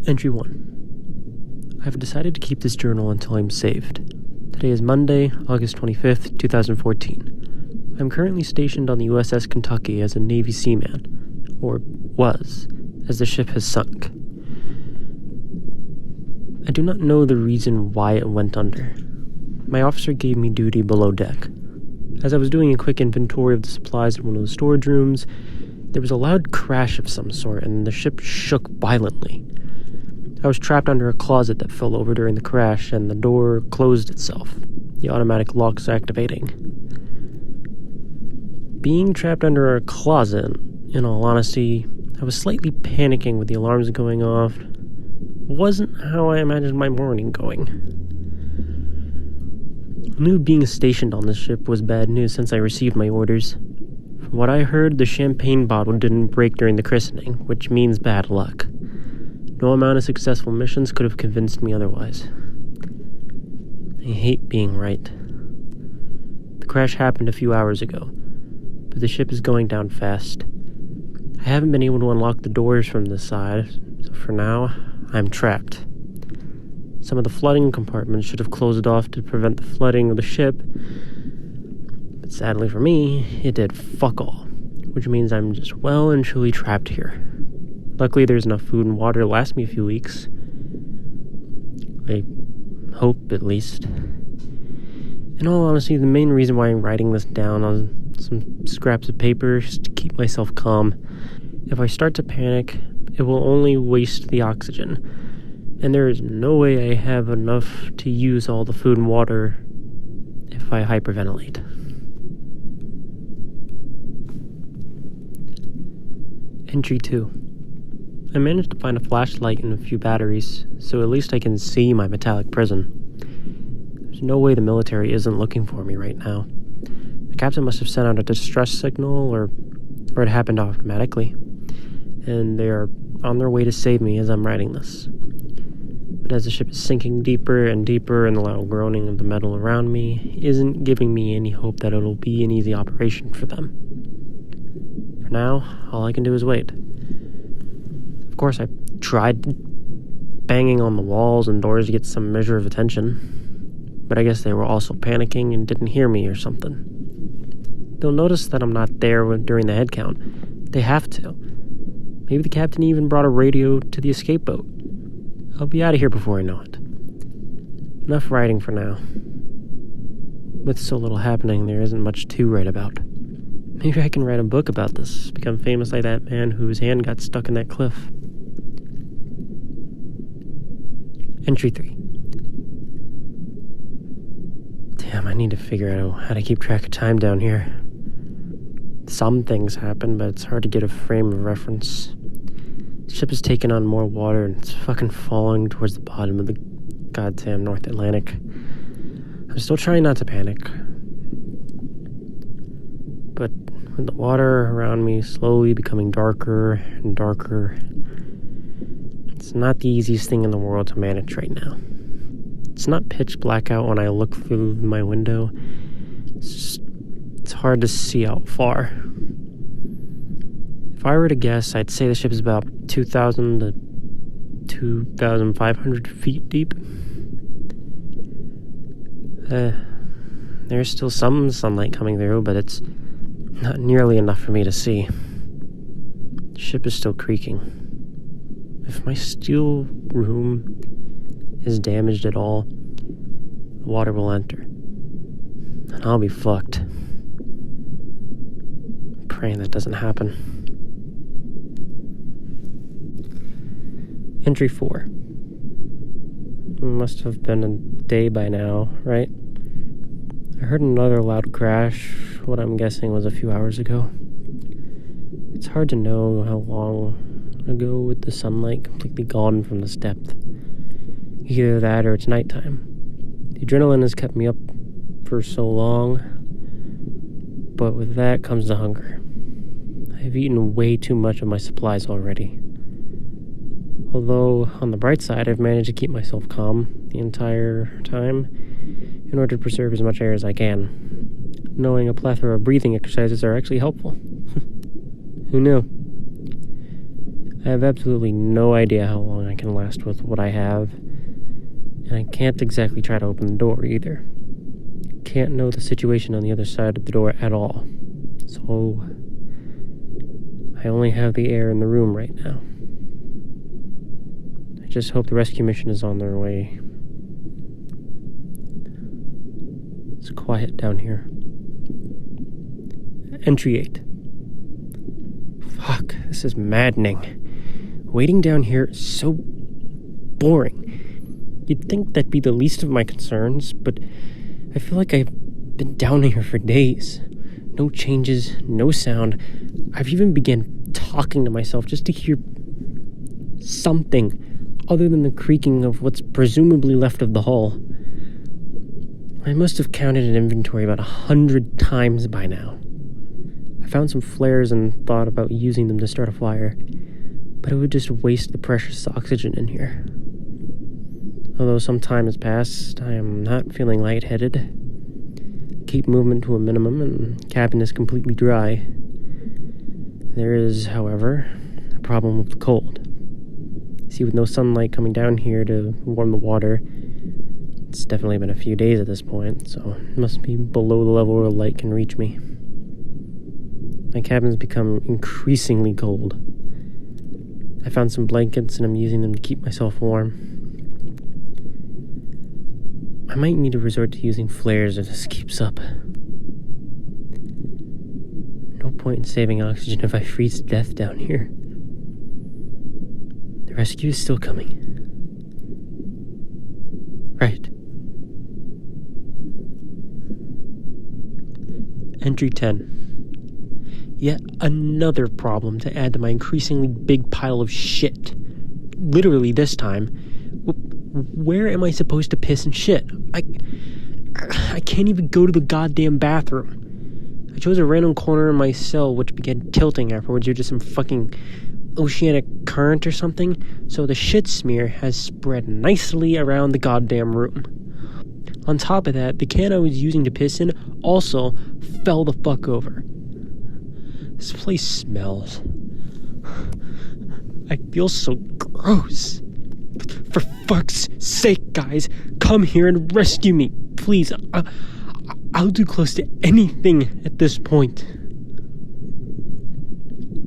Entry 1. I've decided to keep this journal until I'm saved. Today is Monday, August 25th, 2014. I'm currently stationed on the USS Kentucky as a Navy seaman, or was, as the ship has sunk. I do not know the reason why it went under. My officer gave me duty below deck. As I was doing a quick inventory of the supplies in one of the storage rooms, there was a loud crash of some sort, and the ship shook violently. I was trapped under a closet that fell over during the crash, and the door closed itself, the automatic locks activating. Being trapped under a closet, in all honesty, I was slightly panicking with the alarms going off. Wasn't how I imagined my morning going. I knew being stationed on the ship was bad news since I received my orders. From what I heard, the champagne bottle didn't break during the christening, which means bad luck. No amount of successful missions could have convinced me otherwise. I hate being right. The crash happened a few hours ago, but the ship is going down fast. I haven't been able to unlock the doors from this side, so for now, I'm trapped. Some of the flooding compartments should have closed off to prevent the flooding of the ship, but sadly for me, it did fuck all, which means I'm just well and truly trapped here. Luckily, there's enough food and water to last me a few weeks. I hope, at least. In all honesty, the main reason why I'm writing this down on some scraps of paper is to keep myself calm. If I start to panic, it will only waste the oxygen, and there is no way I have enough to use all the food and water if I hyperventilate. Entry 2. I managed to find a flashlight and a few batteries, so at least I can see my metallic prison. There's no way the military isn't looking for me right now. The captain must have sent out a distress signal, or it happened automatically, and they are on their way to save me as I'm writing this. But as the ship is sinking deeper and deeper, and the loud groaning of the metal around me isn't giving me any hope that it'll be an easy operation for them. For now, all I can do is wait. Of course, I tried banging on the walls and doors to get some measure of attention, but I guess they were also panicking and didn't hear me or something. They'll notice that I'm not there during the head count. They have to. Maybe the captain even brought a radio to the escape boat. I'll be out of here before I know it. Enough writing for now. With so little happening, there isn't much to write about. Maybe I can write a book about this, become famous like that man whose hand got stuck in that cliff. Entry 3. Damn, I need to figure out how to keep track of time down here. Some things happen, but it's hard to get a frame of reference. The ship is taking on more water, and it's fucking falling towards the bottom of the goddamn North Atlantic. I'm still trying not to panic. But with the water around me slowly becoming darker and darker, it's not the easiest thing in the world to manage right now. It's not pitch black out when I look through my window. It's hard to see out far. If I were to guess, I'd say the ship is about 2,000 to 2,500 feet deep. There's still some sunlight coming through, but it's not nearly enough for me to see. The ship is still creaking. If my steel room is damaged at all, the water will enter, and I'll be fucked. I'm praying that doesn't happen. Entry 4. Must have been a day by now, right? I heard another loud crash, what I'm guessing was a few hours ago. It's hard to know how long ago with the sunlight completely gone from this depth. Either that or it's nighttime. The adrenaline has kept me up for so long, but with that comes the hunger. I've eaten way too much of my supplies already. Although, on the bright side, I've managed to keep myself calm the entire time in order to preserve as much air as I can, knowing a plethora of breathing exercises are actually helpful. Who knew? I have absolutely no idea how long I can last with what I have. And I can't exactly try to open the door either. Can't know the situation on the other side of the door at all. So I only have the air in the room right now. I just hope the rescue mission is on their way. It's quiet down here. Entry 8. Fuck, this is maddening. Waiting down here is so boring. You'd think that'd be the least of my concerns, but I feel like I've been down here for days. No changes, no sound. I've even began talking to myself just to hear something other than the creaking of what's presumably left of the hull. I must have counted an inventory about 100 times by now. I found some flares and thought about using them to start a fire, but it would just waste the precious oxygen in here. Although some time has passed, I am not feeling lightheaded. Keep movement to a minimum, and cabin is completely dry. There is, however, a problem with the cold. See, with no sunlight coming down here to warm the water, it's definitely been a few days at this point, so it must be below the level where light can reach me. My cabin's become increasingly cold. I found some blankets and I'm using them to keep myself warm. I might need to resort to using flares if this keeps up. No point in saving oxygen if I freeze to death down here. The rescue is still coming. Right. Entry 10. Yet another problem to add to my increasingly big pile of shit. Literally this time. Where am I supposed to piss and shit? I can't even go to the goddamn bathroom. I chose a random corner in my cell which began tilting afterwards due to some fucking oceanic current or something, so the shit smear has spread nicely around the goddamn room. On top of that, the can I was using to piss in also fell the fuck over. This place smells. I feel so gross. For fuck's sake, guys, come here and rescue me, please. I'll do close to anything at this point.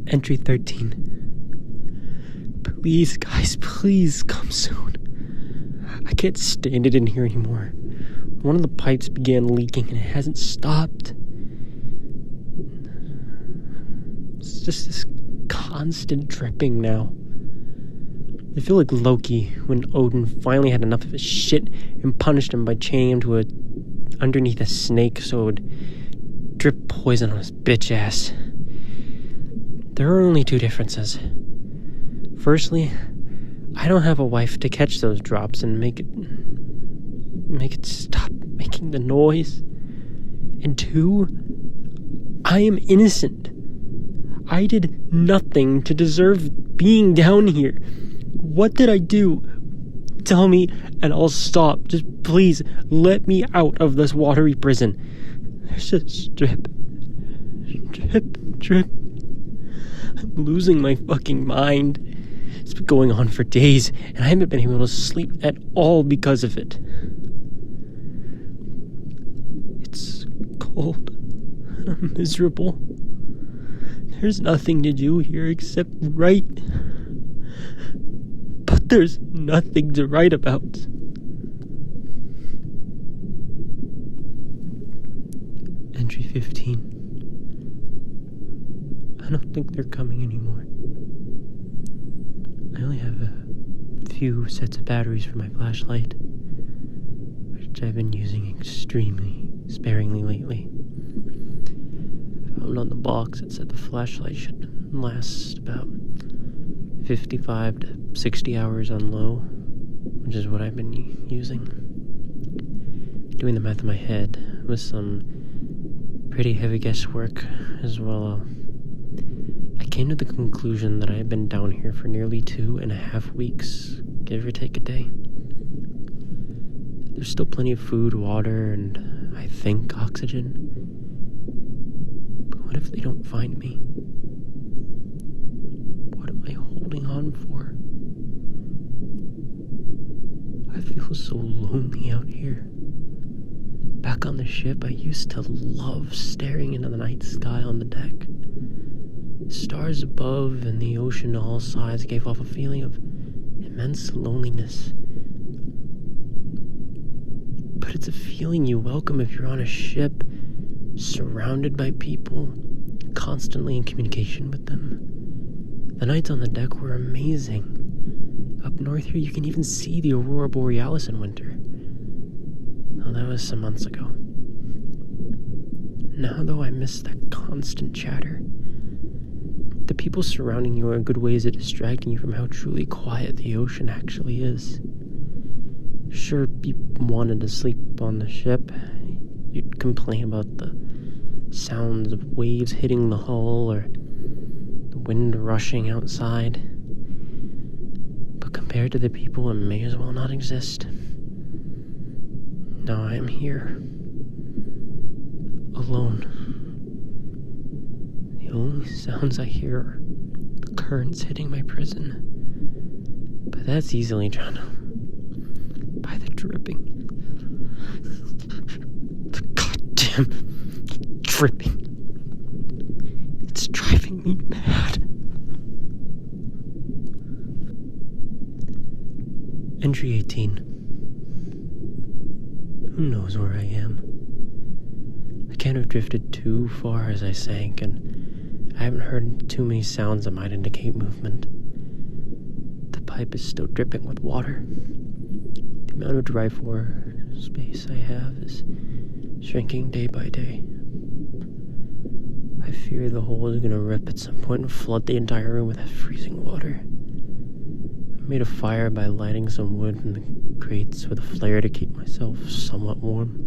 Entry 13. Please, guys, please come soon. I can't stand it in here anymore. One of the pipes began leaking and it hasn't stopped. It's just this constant dripping now. I feel like Loki when Odin finally had enough of his shit and punished him by chaining him underneath a snake so it would drip poison on his bitch ass. There are only two differences. Firstly, I don't have a wife to catch those drops and make it stop making the noise. And two, I am innocent. I did nothing to deserve being down here. What did I do? Tell me and I'll stop. Just please let me out of this watery prison. There's just drip, drip. I'm losing my fucking mind. It's been going on for days and I haven't been able to sleep at all because of it. It's cold and I'm miserable. There's nothing to do here except write. But there's nothing to write about. Entry 15. I don't think they're coming anymore. I only have a few sets of batteries for my flashlight, which I've been using extremely sparingly lately. Found on the box it said the flashlight should last about 55 to 60 hours on low, which is what I've been using. Doing the math in my head with some pretty heavy guesswork as well, I came to the conclusion that I had been down here for nearly 2.5 weeks, give or take a day. There's still plenty of food, water, and I think oxygen. But what if they don't find me? What am I holding on for? feels so lonely out here. Back on the ship, I used to love staring into the night sky on the deck. Stars above and the ocean to all sides gave off a feeling of immense loneliness. But it's a feeling you welcome if you're on a ship, surrounded by people, constantly in communication with them. The nights on the deck were amazing. Up north here, you can even see the aurora borealis in winter. Well, that was some months ago. Now, though, I miss that constant chatter. The people surrounding you are good ways of distracting you from how truly quiet the ocean actually is. Sure, you wanted to sleep on the ship. You'd complain about the sounds of waves hitting the hull or the wind rushing outside. But compared to the people, it may as well not exist. Now I am here, alone. The only sounds I hear are the currents hitting my prison. But that's easily drowned out by the dripping. The goddamn dripping. It's driving me mad. Entry 18. Who knows where I am? I can't have drifted too far as I sank, and I haven't heard too many sounds that might indicate movement. The pipe is still dripping with water. The amount of dry floor space I have is shrinking day by day. I fear the hole is going to rip at some point and flood the entire room with that freezing water. I made a fire by lighting some wood from the crates with a flare to keep myself somewhat warm.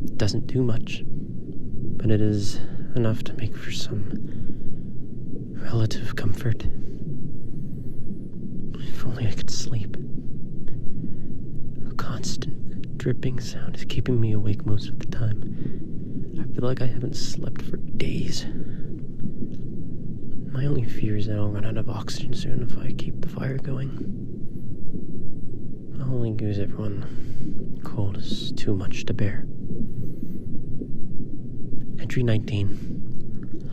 It doesn't do much, but it is enough to make for some relative comfort. If only I could sleep. A constant dripping sound is keeping me awake most of the time. I feel like I haven't slept for days. My only fear is that I'll run out of oxygen soon if I keep the fire going. I'll only use it when cold is too much to bear. Entry 19.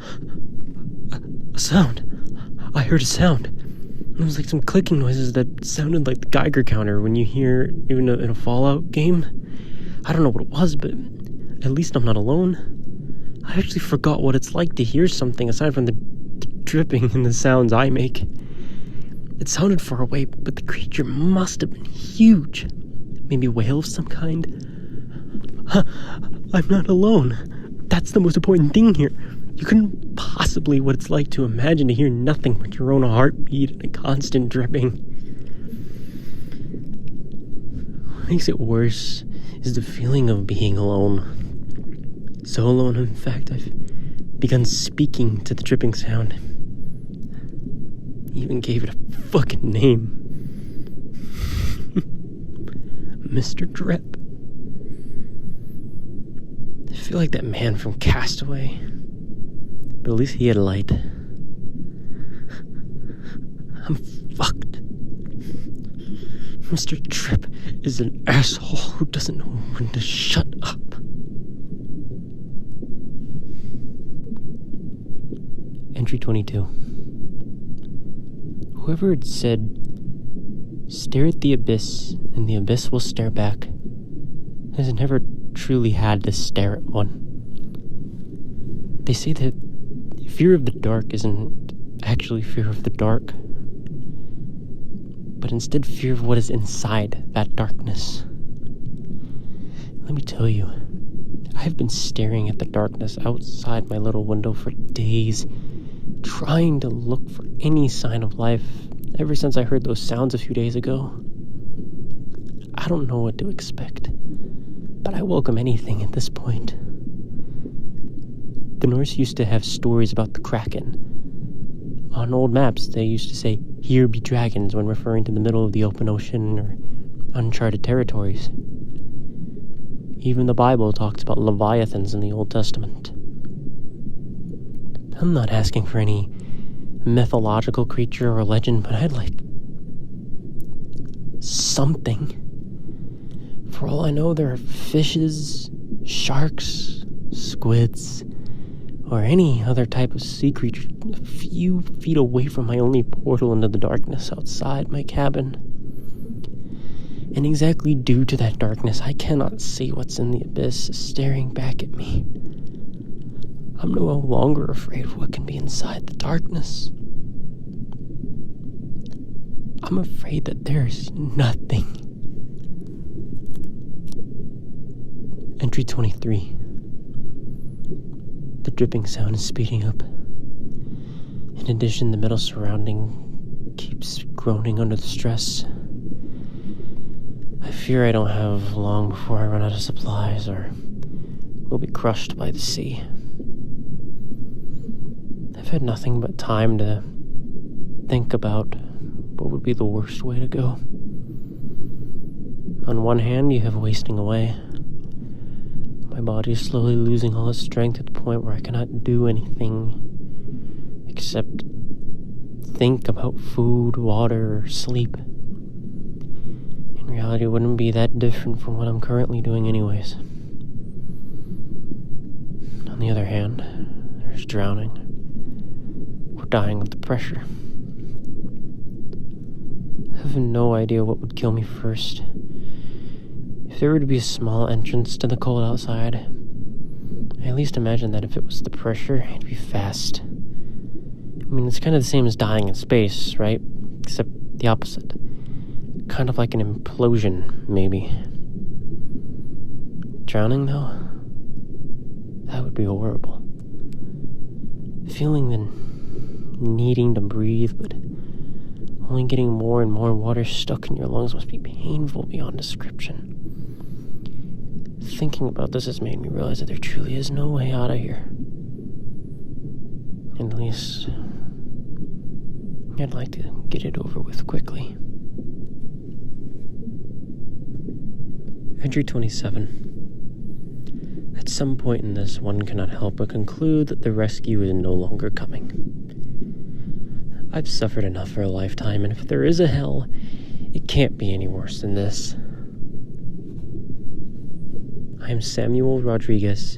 A sound. I heard a sound. It was like some clicking noises that sounded like the Geiger counter when you hear in a Fallout game. I don't know what it was, but at least I'm not alone. I actually forgot what it's like to hear something aside from the dripping and the sounds I make. It sounded far away, but the creature must have been huge. Maybe a whale of some kind. I'm not alone. That's the most important thing here. You couldn't possibly what it's like to imagine to hear nothing but your own heartbeat and a constant dripping. What makes it worse is the feeling of being alone. So alone, in fact, I've begun speaking to the dripping sound. Even gave it a fucking name. Mr. Drip. I feel like that man from Castaway. But at least he had a light. I'm fucked. Mr. Drip is an asshole who doesn't know when to shut up. Entry 22. Whoever had said, "Stare at the abyss, and the abyss will stare back," has never truly had to stare at one. They say that fear of the dark isn't actually fear of the dark, but instead fear of what is inside that darkness. Let me tell you, I've been staring at the darkness outside my little window for days, trying to look for any sign of life ever since I heard those sounds a few days ago. I don't know what to expect, but I welcome anything at this point. The Norse used to have stories about the Kraken. On old maps, they used to say, "Here be dragons," when referring to the middle of the open ocean or uncharted territories. Even the Bible talks about leviathans in the Old Testament. I'm not asking for any mythological creature or legend, but something. For all I know, there are fishes, sharks, squids, or any other type of sea creature a few feet away from my only portal into the darkness outside my cabin. And exactly due to that darkness, I cannot see what's in the abyss staring back at me. I'm no longer afraid of what can be inside the darkness. I'm afraid that there's nothing. Entry 23. The dripping sound is speeding up. In addition, the metal surrounding keeps groaning under the stress. I fear I don't have long before I run out of supplies or will be crushed by the sea. I've had nothing but time to think about what would be the worst way to go. On one hand, you have wasting away. My body is slowly losing all its strength at the point where I cannot do anything except think about food, water, or sleep. In reality, it wouldn't be that different from what I'm currently doing anyways. On the other hand, there's drowning. Or dying of the pressure. I have no idea what would kill me first. If there were to be a small entrance to the cold outside, I at least imagine that if it was the pressure, it'd be fast. I mean, it's kind of the same as dying in space, right? Except the opposite. Kind of like an implosion, maybe. Drowning, though? That would be horrible. Feeling the needing to breathe, but only getting more and more water stuck in your lungs must be painful beyond description. Thinking about this has made me realize that there truly is no way out of here. At least, I'd like to get it over with quickly. Entry 27. At some point in this, one cannot help but conclude that the rescue is no longer coming. I've suffered enough for a lifetime, and if there is a hell, it can't be any worse than this. I am Samuel Rodriguez,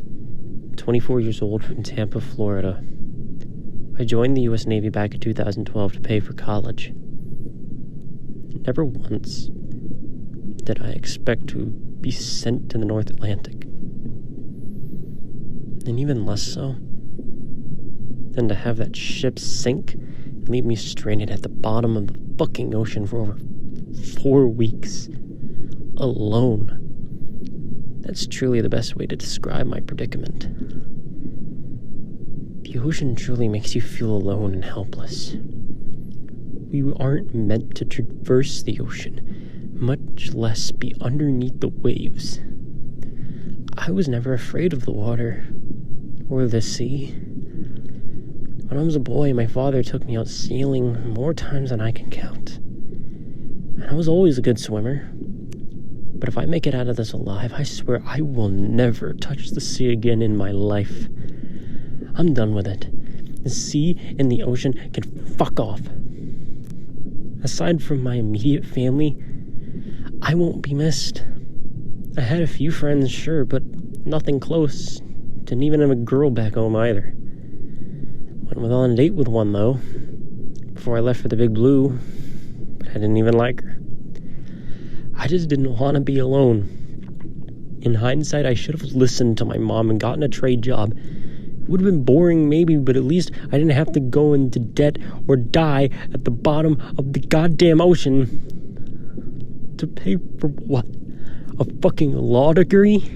24 years old, from Tampa, Florida. I joined the U.S. Navy back in 2012 to pay for college. Never once did I expect to be sent to the North Atlantic. And even less so than to have that ship sink and leave me stranded at the bottom of the fucking ocean for over 4 weeks. Alone. That's truly the best way to describe my predicament. The ocean truly makes you feel alone and helpless. We aren't meant to traverse the ocean, much less be underneath the waves. I was never afraid of the water or the sea. When I was a boy, my father took me out sailing more times than I can count. And I was always a good swimmer. But if I make it out of this alive, I swear I will never touch the sea again in my life. I'm done with it. The sea and the ocean can fuck off. Aside from my immediate family, I won't be missed. I had a few friends, sure, but nothing close. Didn't even have a girl back home either. Went on a date with one, though, before I left for the Big Blue, but I didn't even like her. I just didn't want to be alone. In hindsight, I should have listened to my mom and gotten a trade job. It would have been boring, maybe, but at least I didn't have to go into debt or die at the bottom of the goddamn ocean. To pay for what? A fucking law degree?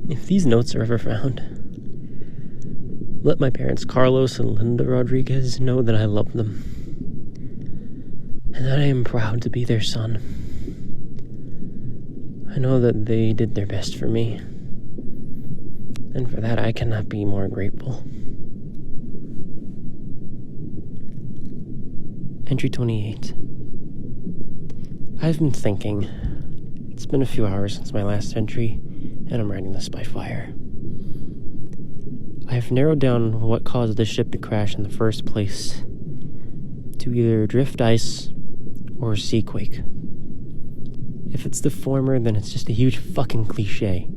If these notes are ever found, let my parents Carlos and Linda Rodriguez know that I love them. And that I am proud to be their son. I know that they did their best for me. And for that, I cannot be more grateful. Entry 28. I've been thinking. It's been a few hours since my last entry, and I'm writing this by fire. I have narrowed down what caused the ship to crash in the first place. To either drift ice or seaquake. If it's the former, then it's just a huge fucking cliche.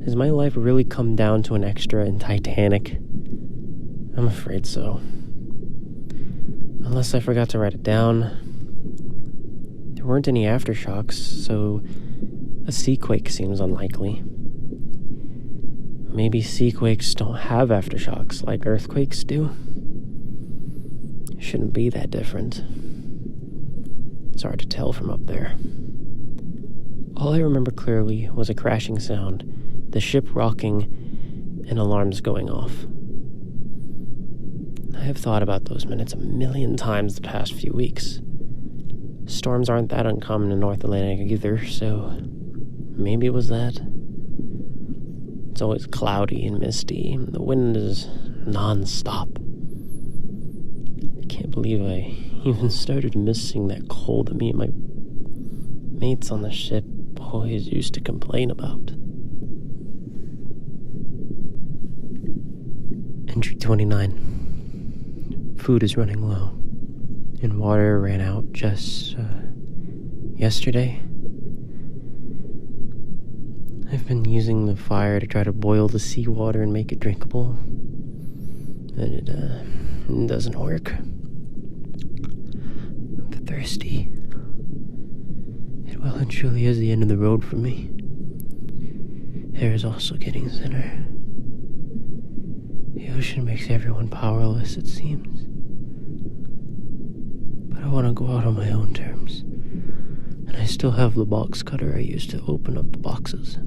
Has my life really come down to an extra in Titanic? I'm afraid so. Unless I forgot to write it down. There weren't any aftershocks, so a seaquake seems unlikely. Maybe seaquakes don't have aftershocks like earthquakes do. It shouldn't be that different. It's hard to tell from up there. All I remember clearly was a crashing sound, the ship rocking, and alarms going off. I have thought about those minutes a million times the past few weeks. Storms aren't that uncommon in North Atlantic either, so maybe it was that. It's always cloudy and misty, and the wind is non-stop. I can't believe I even started missing that cold that me and my mates on the ship always used to complain about. Entry 29. Food is running low, and water ran out just, yesterday. I've been using the fire to try to boil the seawater and make it drinkable, and it doesn't work. I'm thirsty. It well and truly is the end of the road for me. Air is also getting thinner. The ocean makes everyone powerless, it seems. But I want to go out on my own terms, and I still have the box cutter I used to open up the boxes.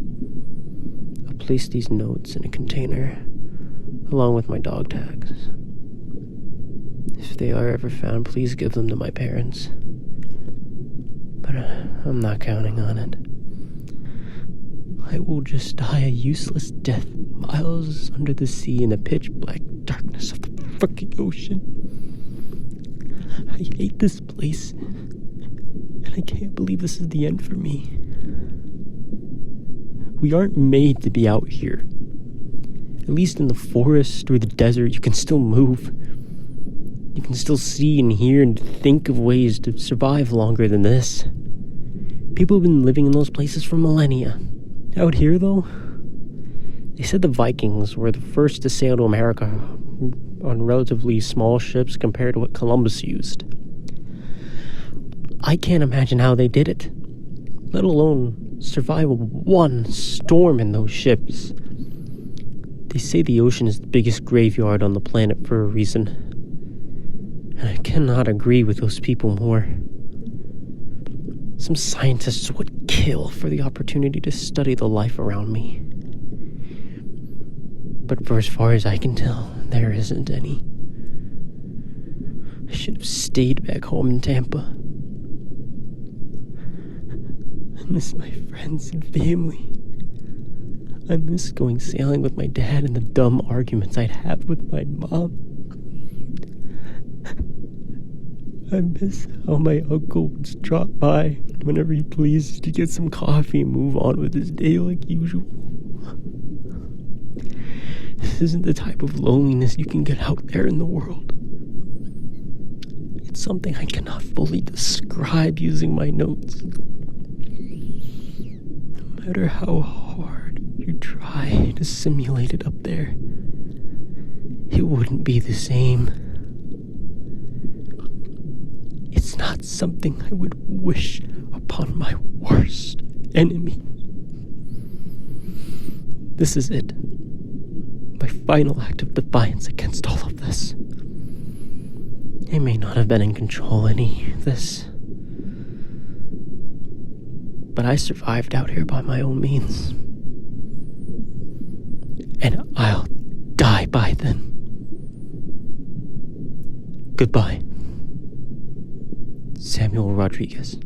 I'll place these notes in a container, along with my dog tags. If they are ever found, please give them to my parents. But I'm not counting on it. I will just die a useless death miles under the sea in the pitch-black darkness of the fucking ocean. I hate this place, and I can't believe this is the end for me. We aren't made to be out here. At least in the forest or the desert, you can still move. You can still see and hear and think of ways to survive longer than this. People have been living in those places for millennia. Out here, though, they said the Vikings were the first to sail to America on relatively small ships compared to what Columbus used. I can't imagine how they did it, let alone survive one storm in those ships. They say the ocean is the biggest graveyard on the planet for a reason, and I cannot agree with those people more. Some scientists would kill for the opportunity to study the life around me. But for as far as I can tell, there isn't any. I should have stayed back home in Tampa. I miss my friends and family. I miss going sailing with my dad and the dumb arguments I'd have with my mom. I miss how my uncle would drop by whenever he pleased to get some coffee and move on with his day like usual. This isn't the type of loneliness you can get out there in the world. It's something I cannot fully describe using my notes. No matter how hard you try to simulate it up there, it wouldn't be the same. It's not something I would wish upon my worst enemy. This is it. My final act of defiance against all of this. I may not have been in control any of this, but I survived out here by my own means. And I'll die by them. Goodbye. Samuel Rodriguez.